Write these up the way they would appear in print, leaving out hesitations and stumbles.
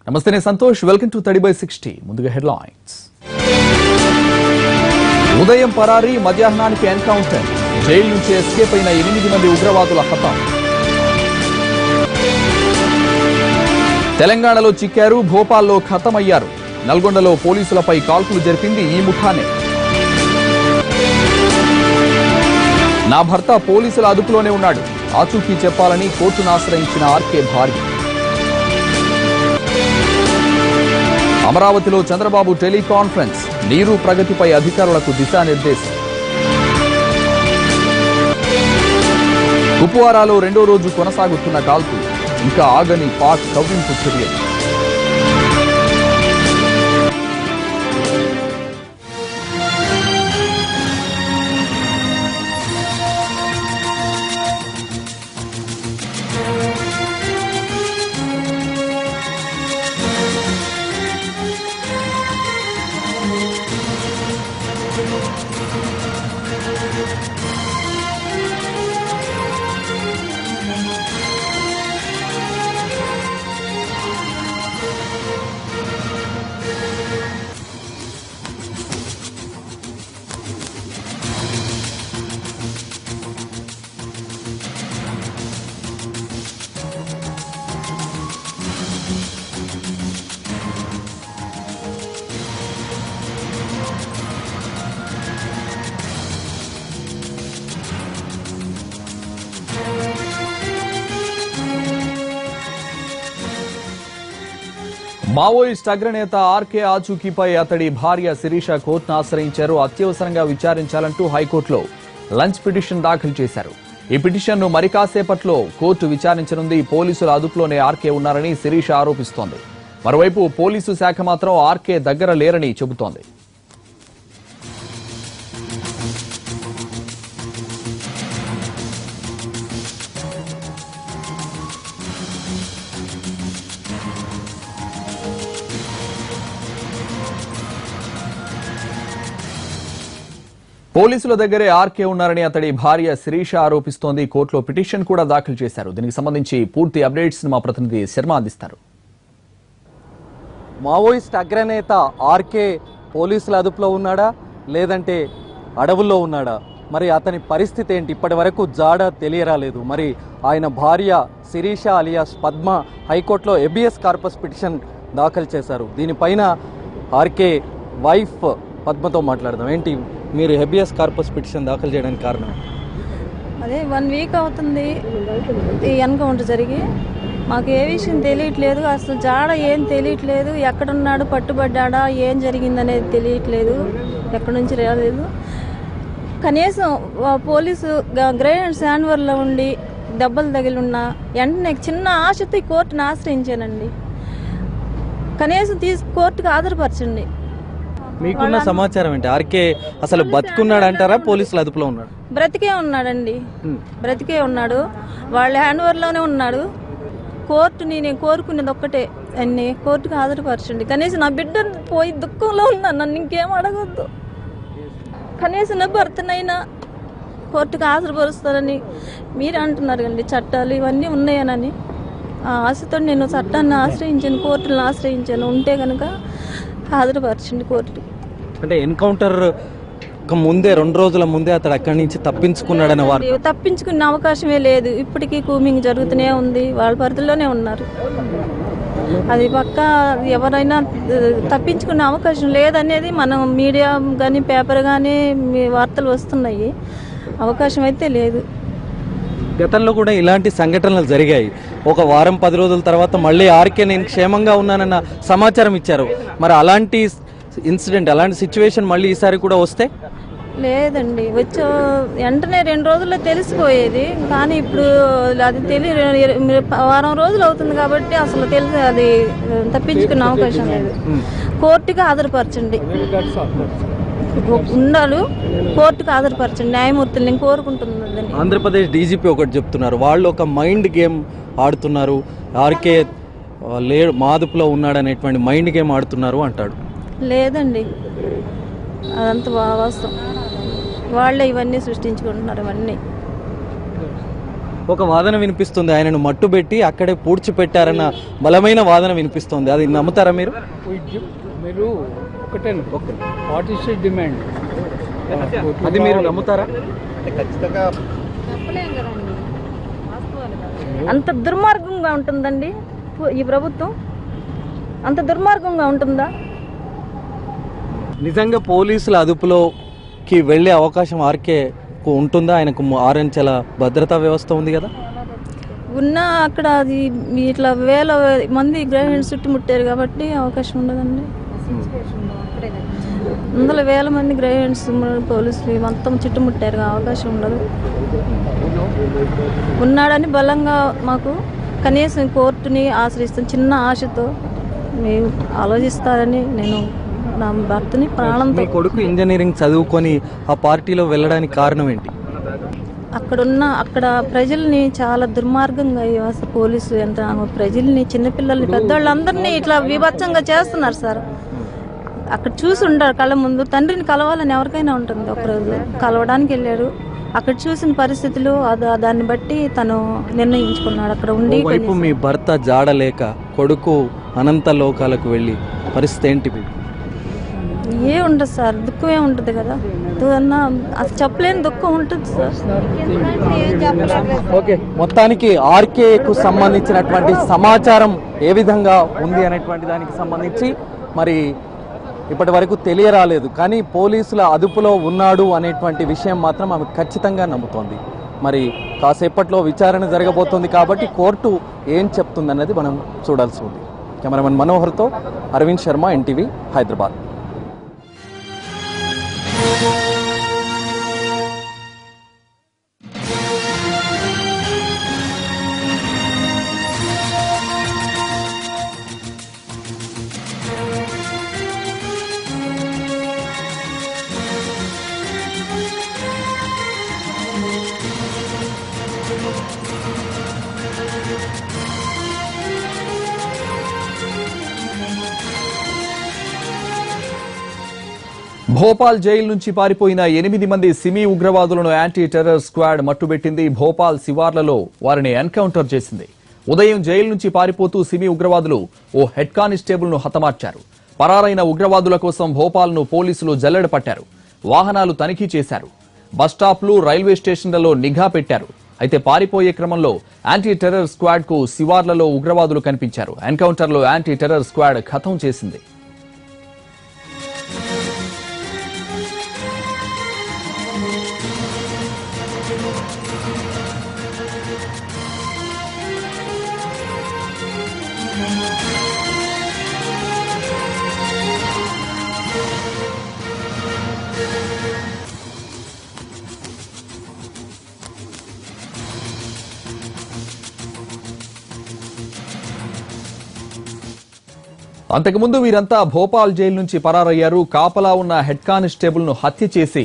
నమస్తే, నేను Santosh. Welcome to 30/60. ముందుగా హెడ్లైన్స్. ఉదయం పరారీ, మధ్యాహ్నానికి ఎన్కౌంటర్. జైలు నుంచి ఎస్కేప్ అయిన 8 మంది ఉగ్రవాదుల హతం. తెలంగాణలో చిక్కారు, భోపాల్లో ఖతమయ్యారు. నల్గొండలో పోలీసులపై కాల్పులు జరిపింది ఈ ముఠానే. నా భర్త పోలీసుల అదుపులోనే ఉన్నాడు, ఆచూకీ చెప్పాలని కోర్టును ఆశ్రయించిన ఆర్కే భార్య. అమరావతిలో చంద్రబాబు టెలికాన్ఫరెన్స్, నీరు ప్రగతిపై అధికారులకు దిశానిర్దేశం. కుప్వారాలో 2వ రోజు కొనసాగుతున్న కాల్పులు, ఇంకా ఆగని పాక్ కవ్వింపు చర్యలు. మావోయిస్ట్ అగ్రనేత ఆర్కే ఆచూకీపై అతడి భార్య శిరీష కోర్టును ఆశ్రయించారు. అత్యవసరంగా విచారించాలంటూ హైకోర్టులో లంచ్ పిటిషన్ దాఖలు చేశారు. ఈ పిటిషన్ను మరి కాసేపట్లో కోర్టు విచారించనుంది. పోలీసుల అదుపులోనే ఆర్కే ఉన్నారని శిరీష ఆరోపిస్తోంది. మరోవైపు పోలీసు శాఖ మాత్రం ఆర్కే దగ్గర లేరని చెబుతోంది. పోలీసుల దగ్గరే ఆర్కే ఉన్నారని అతడి భార్య శిరీష ఆరోపిస్తోంది. కోర్టులో పిటిషన్ కూడా దాఖలు చేశారు. దీనికి సంబంధించి పూర్తి అప్డేట్స్ మా ప్రతినిధి శర్మ అందిస్తారు. మావోయిస్ట్ అగ్రనేత ఆర్కే పోలీసుల అదుపులో ఉన్నాడా, లేదంటే అడవుల్లో ఉన్నాడా? మరి అతని పరిస్థితి ఏంటి? ఇప్పటి వరకు జాడ తెలియరాలేదు. మరి ఆయన భార్య శిరీష అలియాస్ పద్మ హైకోర్టులో హెబియస్ కార్పస్ పిటిషన్ దాఖలు చేశారు. దీనిపైన ఆర్కే వైఫ్ పద్మతో మాట్లాడదాం. ఏంటి మీరు హెబియస్ కార్పస్ పిటిషన్ దాఖలు చేయడానికి కారణం? అదే 1 వీక్ అవుతుంది ఈ ఎన్కౌంటర్ జరిగి. మాకు ఏ విషయం తెలియట్లేదు, అసలు జాడ ఏం తెలియట్లేదు. ఎక్కడున్నాడు, పట్టుబడ్డా, ఏం జరిగిందనేది తెలియట్లేదు, ఎక్కడి నుంచి రాలేదు. కనీసం పోలీసు గ్రేడ్ శాన్వర్లో ఉండి దెబ్బలు తగిలిన్నా వెంటనే చిన్న ఆశతో కోర్టును ఆశ్రయించానండి. కనీసం కోర్టుకు ఆధారపరచండి. మీకున్న సమాచారం ఏంటి? ఆర్కే అసలు బతుకున్నాడు అంటారా, పోలీసుల అదుపులో ఉన్నాడు? బ్రతికే ఉన్నాడండి, బ్రతికే ఉన్నాడు. వాళ్ళ హ్యాండ్ ఓవర్లోనే ఉన్నాడు. కోర్టుని నేను కోరుకునేది ఒక్కటే, అన్ని కోర్టుకు హాజరుపరచండి. కనీసం నా బిడ్డ పోయి దుఃఖంలో ఉన్నాను, నన్ను ఇంకేం అడగొద్దు. కనీసం నా భర్తనైనా కోర్టుకు హాజరుపరుస్తారని మీరు అంటున్నారు కండి. చట్టాలు ఇవన్నీ ఉన్నాయనని ఆ ఆశతో నేను చట్టాన్ని ఆశ్రయించాను, కోర్టులను ఆశ్రయించాను. ఉంటే కనుక హాజరుపరచండి కోర్టు. అంటే ఎన్కౌంటర్ ముందే 2 రోజుల ముందే అతడు అక్కడి నుంచి తప్పించుకున్నాడని వారు తప్పించుకునే అవకాశమే లేదు. ఇప్పటికీ కూమింగ్ జరుగుతూనే ఉంది, వాళ్ళ పరిధిలోనే ఉన్నారు. అది పక్క ఎవరైనా తప్పించుకునే అవకాశం లేదనేది మనం మీడియా కానీ పేపర్ కానీ వార్తలు వస్తున్నాయి. అవకాశం అయితే లేదు. గతంలో కూడా ఇలాంటి సంఘటనలు జరిగాయి. ఒక వారం 10 రోజుల తర్వాత మళ్ళీ ఆర్కే నేను క్షేమంగా ఉన్నానన్న సమాచారం ఇచ్చారు. మరి అలాంటి ఇన్సిడెంట్, అలాంటి సిచ్యువేషన్ మళ్ళీ ఈసారి కూడా వస్తే? లేదండి, వచ్చే వెంటనే 2 రోజుల్లో తెలిసిపోయేది. కానీ ఇప్పుడు అది వారం రోజులు అవుతుంది కాబట్టి అసలు అది తప్పించుకునే అవకాశం లేదు. కోర్టుకి హాజరుపరచండి, ఉండాలి. కోర్టుకు హాజరుపరచండి న్యాయమూర్తులు, నేను కోరుకుంటున్నాను. ఆంధ్రప్రదేశ్ డీజీపీ ఒకటి చెప్తున్నారు, వాళ్ళు ఒక మైండ్ గేమ్ ఆడుతున్నారు, ఆర్కే మాదుపులో ఉన్నాడనేటువంటి మైండ్ గేమ్ ఆడుతున్నారు అంటాడు. లేదండి, అదంతా వాస్తవం. వాళ్ళే ఇవన్నీ సృష్టించుకుంటున్నారు. ఇవన్నీ ఒక వాదన వినిపిస్తుంది, ఆయనను మట్టుబెట్టి అక్కడే పూడ్చిపెట్టారన్న బలమైన వాదన వినిపిస్తుంది. అది నమ్ముతారా మీరు? మీరు ఒకటే వాట్ ఈస్ డిమాండ్, అది మీరు నమ్ముతారా? అంత దుర్మార్గంగా ఉంటుందండి ఈ ప్రభుత్వం? అంత దుర్మార్గంగా ఉంటుందా? నిజంగా పోలీసుల అదుపులోకి వెళ్ళే అవకాశం ఆర్కేకు ఉంటుందా? ఆయనకు 6 అంచెల భద్రతా వ్యవస్థ ఉంది కదా. ఉన్నా అక్కడ అది ఇట్లా వేల మంది గ్రహణ్ చుట్టుముట్టారు కాబట్టి అవకాశం ఉండదండి. వందల వేల మంది గ్రహణ్స్ పోలీసులు మొత్తం చుట్టుముట్టారు, అవకాశం ఉండదు. ఉన్నాడని బలంగా మాకు కనీసం కోర్టుని ఆశ్రయిస్తాం చిన్న ఆశతో మీరు ఆలోచిస్తారని నేను నా భర్తని ప్రాణంతో. మీ కొడుకు ఇంజనీరింగ్ చదువుకొని ఆ పార్టీలో వెళ్ళడానికి కారణం ఏంటి? అక్కడ ప్రజల్ని చాలా దుర్మార్గంగా అసలు పోలీసు యంత్రాంగం ప్రజల్ని, చిన్నపిల్లల్ని, పెద్దవాళ్ళందరినీ ఇట్లా విభత్సంగా చేస్తున్నారు సార్. అక్కడ చూసి ఉంటారు కళ్ళ ముందు. తండ్రిని కలవాలని ఎవరికైనా ఉంటుంది. ఒకరోజు కలవడానికి వెళ్ళాడు, అక్కడ చూసిన పరిస్థితులు దాన్ని బట్టి తను నిర్ణయించుకున్నాడు అక్కడ ఉండి. వైపు మీ భర్త జాడలేక కొడుకు అనంత లోకాలకు వెళ్ళి పరిస్థితి ఏంటి? ఏ ఉండదు సార్, దుఃఖమే ఉంటుంది కదా. అది చెప్పలేని దుఃఖం ఉంటుంది సార్. ఓకే, మొత్తానికి ఆర్కేకు సంబంధించినటువంటి సమాచారం ఏ విధంగా ఉంది అనేటువంటి దానికి సంబంధించి మరి ఇప్పటి వరకు తెలియరాలేదు. కానీ పోలీసుల అదుపులో ఉన్నాడు అనేటువంటి విషయం మాత్రం ఆమె ఖచ్చితంగా నమ్ముతోంది. మరి కాసేపట్లో విచారణ జరగబోతోంది కాబట్టి కోర్టు ఏం చెప్తుందన్నది మనం చూడాల్సి ఉంది. కెమెరామెన్ మనోహర్తో అరవింద్ శర్మ, ఎన్టీవీ, హైదరాబాద్. భోపాల్ జైలు నుంచి పారిపోయిన 8 మంది సిమీ ఉగ్రవాదులను యాంటీ టెర్రర్ స్క్వాడ్ మట్టుబెట్టింది. భోపాల్ శివార్లలో వారిని ఎన్కౌంటర్ చేసింది. ఉదయం జైలు నుంచి పారిపోతూ సిమీ ఉగ్రవాదులు ఓ హెడ్ కానిస్టేబుల్ ను హతమార్చారు. పరారైన ఉగ్రవాదుల కోసం భోపాల్ను పోలీసులు జల్లెడ పట్టారు. వాహనాలు తనిఖీ చేశారు. బస్టాప్లు, రైల్వే స్టేషన్లలో నిఘా పెట్టారు. అయితే పారిపోయే క్రమంలో యాంటీ టెర్రర్ స్క్వాడ్ కు శివార్లలో ఉగ్రవాదులు కనిపించారు. ఎన్కౌంటర్లో యాంటీ టెర్రర్ స్క్వాడ్ ఖతం చేసింది. అంతకుముందు వీరంతా భోపాల్ జైలు నుంచి పరారయ్యారు. కాపలా ఉన్న హెడ్ కానిస్టేబుల్ ను హత్య చేసి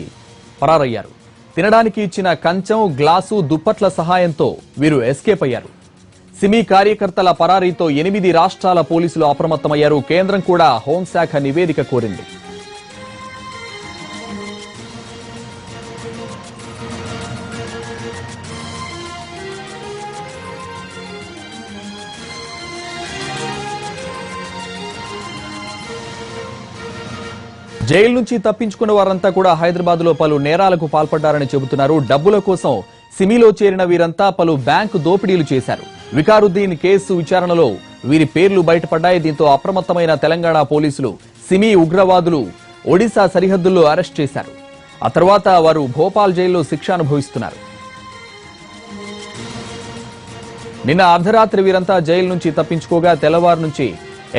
పరారయ్యారు. తినడానికి ఇచ్చిన కంచం, గ్లాసు, దుప్పట్ల సహాయంతో వీరు ఎస్కేప్ అయ్యారు. సిమీ కార్యకర్తల పరారీతో 8 రాష్ట్రాల పోలీసులు అప్రమత్తమయ్యారు. కేంద్రం కూడా హోంశాఖ నివేదిక కోరింది. జైలు నుంచి తప్పించుకున్న వారంతా కూడా హైదరాబాద్ లో పలు నేరాలకు పాల్పడ్డారని చెబుతున్నారు. డబ్బుల కోసం సిమీలో చేరిన వీరంతా పలు బ్యాంకు దోపిడీలు చేశారు. వికారుద్దీన్ కేసు విచారణలో వీరి పేర్లు బయటపడ్డాయి. దీంతో అప్రమత్తమైన తెలంగాణ పోలీసులు సిమీ ఉగ్రవాదులు ఒడిశా సరిహద్దుల్లో అరెస్ట్ చేశారు. ఆ తర్వాత వారు భోపాల్ జైల్లో శిక్ష అనుభవిస్తున్నారు. నిన్న అర్ధరాత్రి వీరంతా జైలు నుంచి తప్పించుకోగా తెల్లవారు నుంచి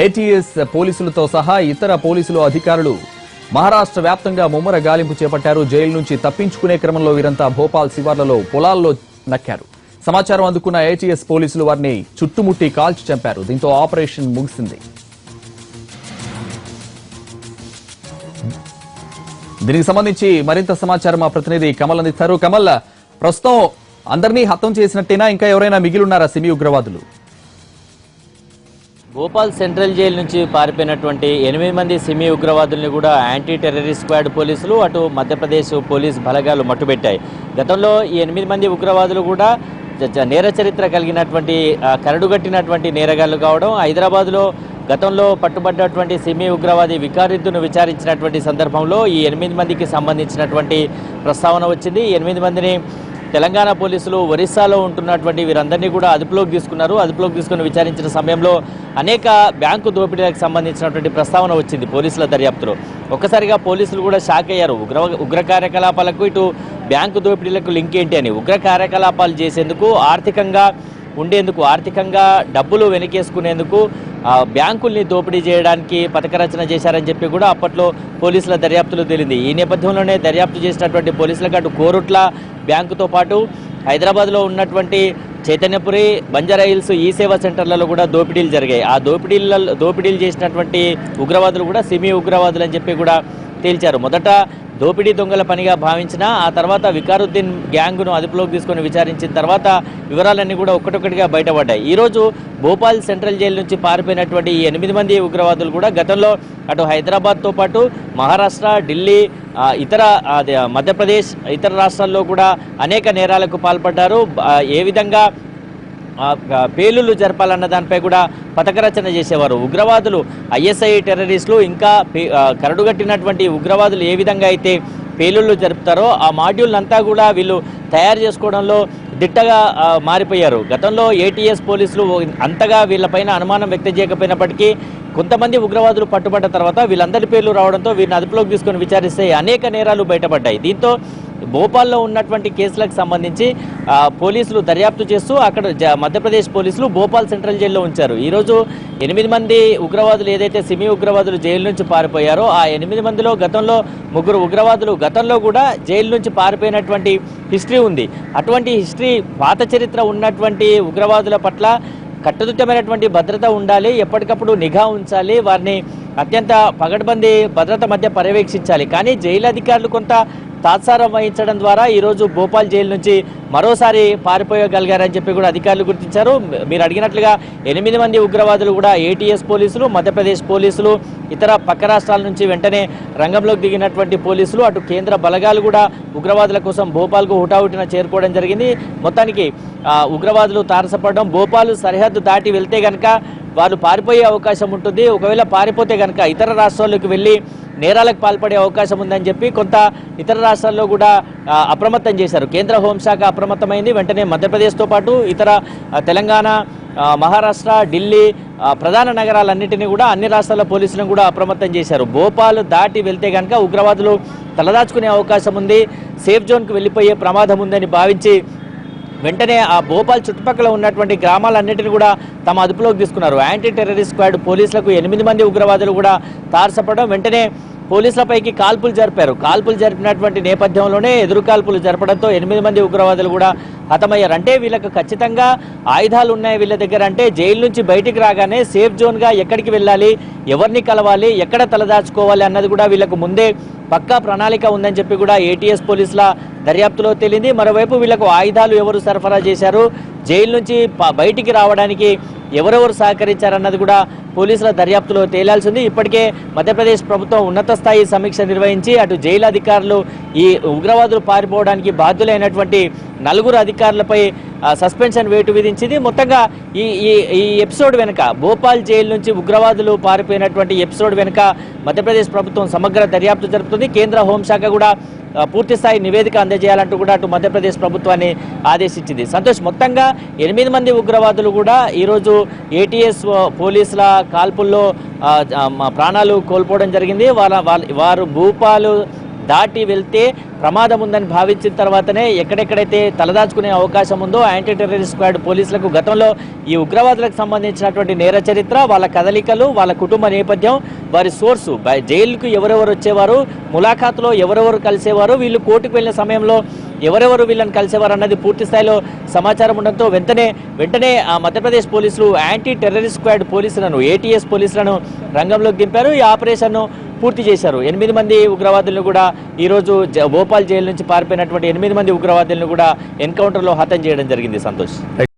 ఏటీఎస్ పోలీసులతో సహా ఇతర పోలీసులు అధికారులు మహారాష్ట్ర వ్యాప్తంగా ముమ్మర గాలింపు చేపట్టారు. జైలు నుంచి తప్పించుకునే క్రమంలో వీరంతా భోపాల్ శివార్లలో పొలాల్లో నక్కారు. సమాచారం అందుకున్న ఏటీఎస్ పోలీసులు వారిని చుట్టుముట్టి కాల్చి చంపారు. దీంతో ఆపరేషన్ ముగిసింది. దీనికి సంబంధించి మరింత సమాచారం మా ప్రతినిధి కమల్ అందిస్తారు. కమల్, ప్రస్తుతం అందరినీ హతం చేసినట్టేనా, ఇంకా ఎవరైనా మిగిలిన్నారా సిమీ ఉగ్రవాదులు? భోపాల్ సెంట్రల్ జైలు నుంచి పారిపోయినటువంటి 8 మంది సిమీ ఉగ్రవాదుల్ని కూడా యాంటీ టెర్రరిస్ట్ స్క్వాడ్ పోలీసులు, అటు మధ్యప్రదేశ్ పోలీస్ బలగాలు మట్టుబెట్టాయి. గతంలో ఈ 8 మంది ఉగ్రవాదులు కూడా నేర చరిత్ర కలిగినటువంటి కరడుగట్టినటువంటి నేరగాళ్లు కావడం. హైదరాబాద్లో గతంలో పట్టుబడ్డటువంటి సిమీ ఉగ్రవాది వికారుద్దీన్ను విచారించినటువంటి సందర్భంలో ఈ 8 మందికి సంబంధించినటువంటి ప్రస్తావన వచ్చింది. 8 మందిని తెలంగాణ పోలీసులు ఒరిస్సాలో ఉంటున్నటువంటి వీరందరినీ కూడా అదుపులోకి తీసుకున్నారు. అదుపులోకి తీసుకుని విచారించిన సమయంలో అనేక బ్యాంకు దోపిడీలకు సంబంధించినటువంటి ప్రస్తావన వచ్చింది పోలీసుల దర్యాప్తులో. ఒక్కసారిగా పోలీసులు కూడా షాక్ అయ్యారు. ఉగ్ర కార్యకలాపాలకు ఇటు బ్యాంకు దోపిడీలకు లింక్ ఏంటి అని. ఉగ్ర కార్యకలాపాలు చేసేందుకు ఆర్థికంగా డబ్బులు వెనకేసుకునేందుకు బ్యాంకుల్ని దోపిడీ చేయడానికి పథకరచన చేశారని చెప్పి కూడా అప్పట్లో పోలీసుల దర్యాప్తులు తేలింది. ఈ నేపథ్యంలోనే దర్యాప్తు చేసినటువంటి పోలీసులకు అటు కోరుట్ల బ్యాంకుతో పాటు హైదరాబాద్లో ఉన్నటువంటి చైతన్యపురి, బంజారా హిల్స్ ఈ సేవా సెంటర్లలో కూడా దోపిడీలు జరిగాయి. ఆ దోపిడీలు చేసినటువంటి ఉగ్రవాదులు కూడా సిమీ ఉగ్రవాదులు అని చెప్పి కూడా తేల్చారు. మొదట దోపిడీ దొంగల పనిగా భావించిన ఆ తర్వాత వికారుద్దీన్ గ్యాంగ్ను అదుపులోకి తీసుకొని విచారించిన తర్వాత వివరాలన్నీ కూడా ఒక్కటొక్కటిగా బయటపడ్డాయి. ఈరోజు భోపాల్ సెంట్రల్ జైలు నుంచి పారిపోయినటువంటి ఈ 8 మంది ఉగ్రవాదులు కూడా గతంలో అటు హైదరాబాద్తో పాటు మహారాష్ట్ర, ఢిల్లీ, మధ్యప్రదేశ్, ఇతర రాష్ట్రాల్లో కూడా అనేక నేరాలకు పాల్పడ్డారు. ఏ విధంగా పేలుళ్లు జరపాలన్న దానిపై కూడా పథకరచన చేసేవారు. ఉగ్రవాదులు, ఐఎస్ఐ టెర్రరిస్టులు, ఇంకా కరడుగట్టినటువంటి ఉగ్రవాదులు ఏ విధంగా అయితే పేలుళ్లు జరుపుతారో ఆ మాడ్యూల్ అంతా కూడా వీళ్ళు తయారు చేసుకోవడంలో దిట్టగా మారిపోయారు. గతంలో ఏటీఎస్ పోలీసులు అంతగా వీళ్ళపైన అనుమానం వ్యక్తం చేయకపోయినప్పటికీ కొంతమంది ఉగ్రవాదులు పట్టుబడ్డ తర్వాత వీళ్ళందరి పేర్లు రావడంతో వీరిని అదుపులోకి తీసుకొని విచారిస్తే అనేక నేరాలు బయటపడ్డాయి. దీంతో భోపాల్లో ఉన్నటువంటి కేసులకు సంబంధించి పోలీసులు దర్యాప్తు చేస్తూ అక్కడ మధ్యప్రదేశ్ పోలీసులు భోపాల్ సెంట్రల్ జైల్లో ఉంచారు. ఈరోజు 8 మంది ఉగ్రవాదులు ఏదైతే సిమీ ఉగ్రవాదులు జైలు నుంచి పారిపోయారో ఆ 8 మందిలో గతంలో 3 ఉగ్రవాదులు గతంలో కూడా జైలు నుంచి పారిపోయినటువంటి హిస్టరీ ఉంది. అటువంటి హిస్టరీ, పాత చరిత్ర ఉన్నటువంటి ఉగ్రవాదుల పట్ల కట్టుదిట్టమైనటువంటి భద్రత ఉండాలి, ఎప్పటికప్పుడు నిఘా ఉంచాలి, వారిని అత్యంత పగడ్బందీ భద్రత మధ్య పర్యవేక్షించాలి. కానీ జైలు అధికారులు కొంత తాత్సారం వహించడం ద్వారా ఈరోజు భోపాల్ జైలు నుంచి మరోసారి పారిపోయగలిగారని చెప్పి కూడా అధికారులు గుర్తించారు. మీరు అడిగినట్లుగా 8 మంది ఉగ్రవాదులు కూడా ఏటీఎస్ పోలీసులు, మధ్యప్రదేశ్ పోలీసులు, ఇతర పక్క రాష్ట్రాల నుంచి వెంటనే రంగంలోకి దిగినటువంటి పోలీసులు, అటు కేంద్ర బలగాలు కూడా ఉగ్రవాదుల కోసం భోపాల్కు హుటాహుటిన చేరుకోవడం జరిగింది. మొత్తానికి ఉగ్రవాదులు తారసపడడం, భోపాల్ సరిహద్దు దాటి వెళ్తే కనుక వారు పారిపోయే అవకాశం ఉంటుంది. ఒకవేళ పారిపోతే కనుక ఇతర రాష్ట్రాల్లోకి వెళ్ళి నేరాలకు పాల్పడే అవకాశం ఉందని చెప్పి కొంత ఇతర రాష్ట్రాల్లో కూడా అప్రమత్తం చేశారు. కేంద్ర హోంశాఖ అప్రమత్తమైంది. వెంటనే మధ్యప్రదేశ్తో పాటు ఇతర తెలంగాణ, మహారాష్ట్ర, ఢిల్లీ ప్రధాన నగరాలన్నింటినీ కూడా అన్ని రాష్ట్రాల పోలీసులను కూడా అప్రమత్తం చేశారు. భోపాల్ దాటి వెళ్తే కనుక ఉగ్రవాదులు తలదాచుకునే అవకాశం ఉంది, సేఫ్ జోన్కు వెళ్ళిపోయే ప్రమాదం ఉందని భావించి వెంటనే ఆ భోపాల్ చుట్టుపక్కల ఉన్నటువంటి గ్రామాలన్నింటినీ కూడా తమ అదుపులోకి తీసుకున్నారు. యాంటీ టెర్రరిస్ట్ స్క్వాడ్ పోలీసులకు 8 మంది ఉగ్రవాదులు కూడా తారసపడడం, వెంటనే పోలీసులపైకి కాల్పులు జరిపారు. కాల్పులు జరిపినటువంటి నేపథ్యంలోనే ఎదురు కాల్పులు జరపడంతో 8 మంది ఉగ్రవాదులు కూడా హతమయ్యారు. అంటే వీళ్ళకు ఖచ్చితంగా ఆయుధాలు ఉన్నాయి వీళ్ళ దగ్గర. అంటే జైలు నుంచి బయటికి రాగానే సేఫ్ జోన్గా ఎక్కడికి వెళ్ళాలి, ఎవరిని కలవాలి, ఎక్కడ తలదాచుకోవాలి అన్నది కూడా వీళ్ళకు ముందే పక్కా ప్రణాళిక ఉందని చెప్పి కూడా ఏటీఎస్ పోలీసుల దర్యాప్తులో తేలింది. మరోవైపు వీళ్ళకు ఆయుధాలు ఎవరు సరఫరా చేశారు, జైలు నుంచి బయటికి రావడానికి ఎవరెవరు సహకరించారన్నది కూడా పోలీసుల దర్యాప్తులో తేలాల్సింది. ఇప్పటికే మధ్యప్రదేశ్ ప్రభుత్వం ఉన్నత స్థాయి సమీక్ష నిర్వహించి అటు జైలు అధికారులు ఈ ఉగ్రవాదులు పారిపోవడానికి బాధ్యులైనటువంటి 4 అధికారులపై సస్పెన్షన్ వేటు విధించింది. మొత్తంగా ఈ ఎపిసోడ్ వెనుక, భోపాల్ జైలు నుంచి ఉగ్రవాదులు పారిపోయినటువంటి ఎపిసోడ్ వెనుక మధ్యప్రదేశ్ ప్రభుత్వం సమగ్ర దర్యాప్తు జరుపుతుంది. కేంద్ర హోంశాఖ కూడా పూర్తిస్థాయి నివేదిక అందజేయాలంటూ కూడా అటు మధ్యప్రదేశ్ ప్రభుత్వాన్ని ఆదేశించింది. సంతోష్, మొత్తంగా 8 మంది ఉగ్రవాదులు కూడా ఈరోజు ఏటీఎస్ పోలీసుల కాల్పుల్లో ప్రాణాలు కోల్పోవడం జరిగింది. వారు భూపాలు దాటి వెళ్తే ప్రమాదం ఉందని భావించిన తర్వాతనే ఎక్కడెక్కడైతే తలదాచుకునే అవకాశం ఉందో యాంటీ టెర్రరిస్ట్ స్క్వాడ్ పోలీసులకు గతంలో ఈ ఉగ్రవాదులకు సంబంధించినటువంటి నేర చరిత్ర, వాళ్ళ కదలికలు, వాళ్ళ కుటుంబ నేపథ్యం, వారి సోర్సు, జైలుకు ఎవరెవరు వచ్చేవారు, ములాఖాతులో ఎవరెవరు కలిసేవారు, వీళ్ళు కోర్టుకు వెళ్ళిన సమయంలో ఎవరెవరు వీళ్ళని కలిసేవారు అన్నది పూర్తి స్థాయిలో సమాచారం ఉండడంతో వెంటనే మధ్యప్రదేశ్ పోలీసులు యాంటీ టెర్రరిస్ట్ స్క్వాడ్ పోలీసులను, ఏటీఎస్ పోలీసులను రంగంలోకి దింపారు. ఈ ఆపరేషన్ను పూర్తి చేశారు. 8 మంది ఉగ్రవాదులను కూడా ఈరోజు భోపాల్ జైలు నుంచి పారిపోయినటువంటి 8 మంది ఉగ్రవాదులను కూడా ఎన్కౌంటర్లో హతం చేయడం జరిగింది. సంతోష్.